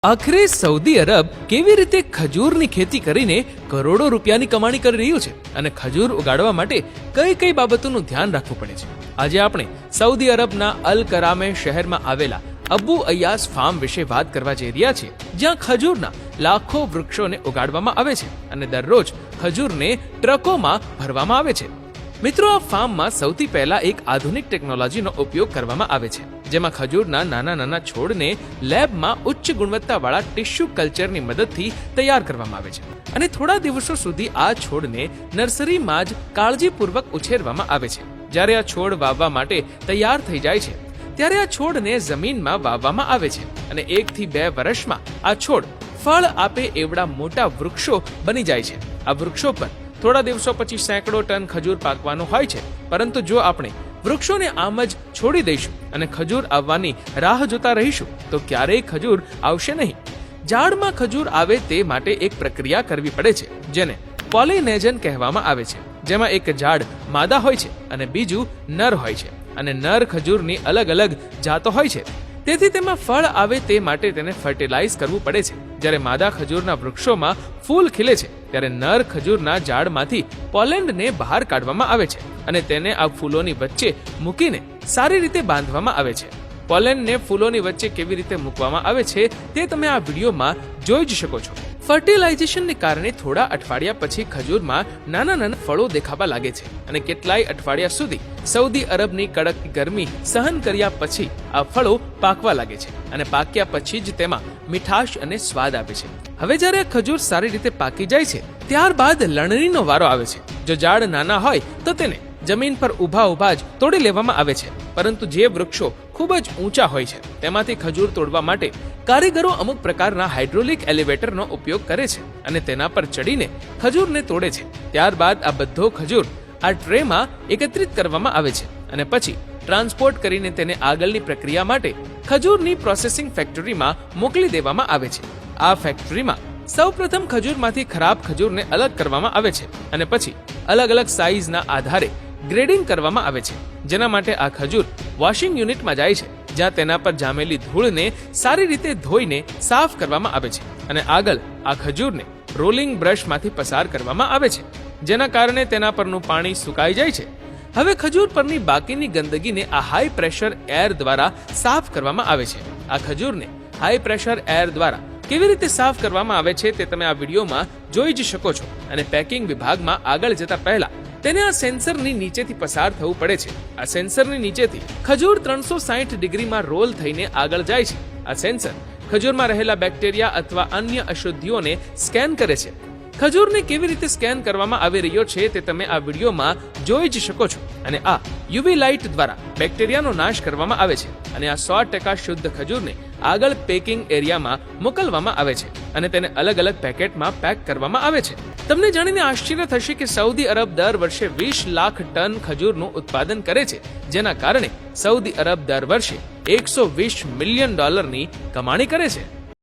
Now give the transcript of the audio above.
આખરે સઉદી અરબ કેવી રીતે ખજૂરની ખેતી કરીને કરોડો રૂપિયાની કમાણી કરી રહ્યું છે અને ખજૂર ઉગાડવા માટે કઈ કઈ બાબતોનું ધ્યાન રાખવું પડે છે. આજે આપણે સઉદી અરબના અલ કરામે શહેરમાં આવેલા અબુ અયાસ ફાર્મ વિશે વાત કરવા જઈ રહ્યા છીએ, જ્યાં ખજૂરના લાખો વૃક્ષોને ઉગાડવામાં આવે છે અને દરરોજ ખજૂરને ટ્રકોમાં ભરવામાં આવે છે. મિત્રો, આ ફાર્મમાં સૌથી પહેલા એક આધુનિક ટેકનોલોજીનો ઉપયોગ કરવામાં આવે છે, જેમાં ખજૂરના નાના નાના છોડને લેબમાં ઉચ્ચ ગુણવત્તાવાળા ટિશ્યુ કલ્ચરની મદદથી તૈયાર કરવામાં આવે છે અને થોડા દિવસો સુધી આ છોડને નર્સરીમાં જ કાળજીપૂર્વક ઉછેરવામાં આવે છે. જ્યારે આ છોડ વાવવા માટે તૈયાર થઈ જાય છે ત્યારે આ છોડને જમીનમાં વાવવામાં આવે છે અને 1 થી 2 વર્ષમાં આ છોડ ફળ આપે એવડા મોટા વૃક્ષો બની જાય છે. આ વૃક્ષો પર થોડા દિવસો પછી સેંકડો ટન ખજૂર પાકવાનો હોય છે, પરંતુ જો આપણે વૃક્ષોને આમ જ છોડી દઈશું અને ખજૂર આવવાની રાહ જોતા રહીશું તો ક્યારેય ખજૂર આવશે નહીં. ઝાડમાં ખજૂર આવે તે માટે એક પ્રક્રિયા કરવી પડે છે, જેને પોલિનેશન કહેવામાં આવે છે, જેમાં એક ઝાડ માદા હોય છે અને બીજું નર હોય છે અને નર ખજૂરની અલગ અલગ જાતો હોય છે. તેથી તેમાં ફળ આવે તે માટે તેને ફર્ટિલાઇઝ કરવું પડે છે. જ્યારે માદા ખજૂરના વૃક્ષોમાં ફૂલ ખીલે છે ત્યારે નર ખજૂરના ઝાડમાંથી પોલેન્ડને બહાર કાઢવામાં આવે છે અને તેને આ ફૂલોની વચ્ચે મૂકીને સારી રીતે બાંધવામાં આવે છે. પોલેન્ડને ફૂલોની વચ્ચે કેવી રીતે મૂકવામાં આવે છે તે તમે આ વિડીયોમાં જોઈ જ શકો છો. ફર્ટિલાઇઝેશનને કારણે થોડા અઠવાડિયા પછી ખજૂરમાં નાના નાના ફળો દેખાવા લાગે છે અને કેટલાય અઠવાડિયા સુધી સઉદી અરબની કડક ગરમી સહન કર્યા પછી આ ફળો પાકવા લાગે છે અને પાક્યા પછી જ તેમાં મીઠાશ અને સ્વાદ આવે છે. હવે જ્યારે આ ખજૂર સારી રીતે પાકી જાય છે ત્યારબાદ લણણીનો વારો આવે છે. જો ઝાડ નાના હોય તો તેને જમીન પર ઊભા જ તોડી લેવામાં આવે છે, પરંતુ જે વૃક્ષો ખૂબ જ ઊંચા હોય છે તેમાંથી ખજૂર તોડવા માટે કારીગરો અમુક પ્રકારના હાઇડ્રોલિક એલિવેટરનો ઉપયોગ કરે છે અને તેના પર ચડીને ખજૂરને તોડે છે. ત્યારબાદ આ બધો ખજૂર આ ટ્રેમાં એકત્રિત કરવામાં આવે છે અને પછી ટ્રાન્સપોર્ટ કરીને તેને આગળની પ્રક્રિયા માટે ખજૂરની પ્રોસેસિંગ ફેક્ટરીમાં મોકલી દેવામાં આવે છે. આ ફેક્ટરીમાં સૌપ્રથમ ખજૂરમાંથી ખરાબ ખજૂરને અલગ કરવામાં આવે છે અને પછી અલગ અલગ સાઇઝના આધારે ગ્રેડિંગ કરવામાં આવે છે, જેના માટે આ ખજૂર વોશિંગ યુનિટમાં જાય છે, જ્યાં તેના પર જામેલી ધૂળને સારી રીતે ધોઈને સાફ કરવામાં આવે છે અને આગળ આ ખજૂરને રોલિંગ બ્રશમાંથી પસાર કરવામાં આવે છે, જેના કારણે તેના પરનું પાણી સુકાઈ જાય છે. હવે ખજૂર પરની બાકીની ગંદકીને આ હાઈ પ્રેશર એર દ્વારા સાફ કરવામાં આવે છે. આ ખજૂરને હાઈ પ્રેશર એર દ્વારા કેવી રીતે સાફ કરવામાં આવે છે તે તમે આ વિડીયોમાં જોઈ જ શકો છો અને પેકિંગ વિભાગમાં આગળ જતા પહેલા તેને આ સેન્સરની નીચેથી પસાર થવું પડે છે. આ સેન્સરની નીચેથી ખજૂર 360 ડિગ્રીમાં રોલ થઈને આગળ જાય છે. આ સેન્સર ખજૂરમાં રહેલા બેક્ટેરિયા અથવા અન્ય અશુદ્ધિઓને સ્કેન કરે છે. ખજૂરને કેવી રીતે સ્કેન કરવામાં આવી રહ્યો છે તે તમે આ વિડીયોમાં જોઈ જ શકો છો અને આ યુવી લાઇટ દ્વારા બેક્ટેરિયાનો નાશ કરવામાં આવે છે અને આ 100% શુદ્ધ ખજૂરને આગળ પેકિંગ એરિયામાં મોકલવામાં આવે છે અને તેને અલગ અલગ પેકેટમાં પેક કરવામાં આવે છે. તમને જાણીને આશ્ચર્ય થશે કે સઉદી અરબ દર વર્ષે 20 લાખ ટન ખજૂરનું ઉત્પાદન કરે છે, જેના કારણે સઉદી અરબ દર વર્ષે $120 મિલિયન કમાણી કરે છે.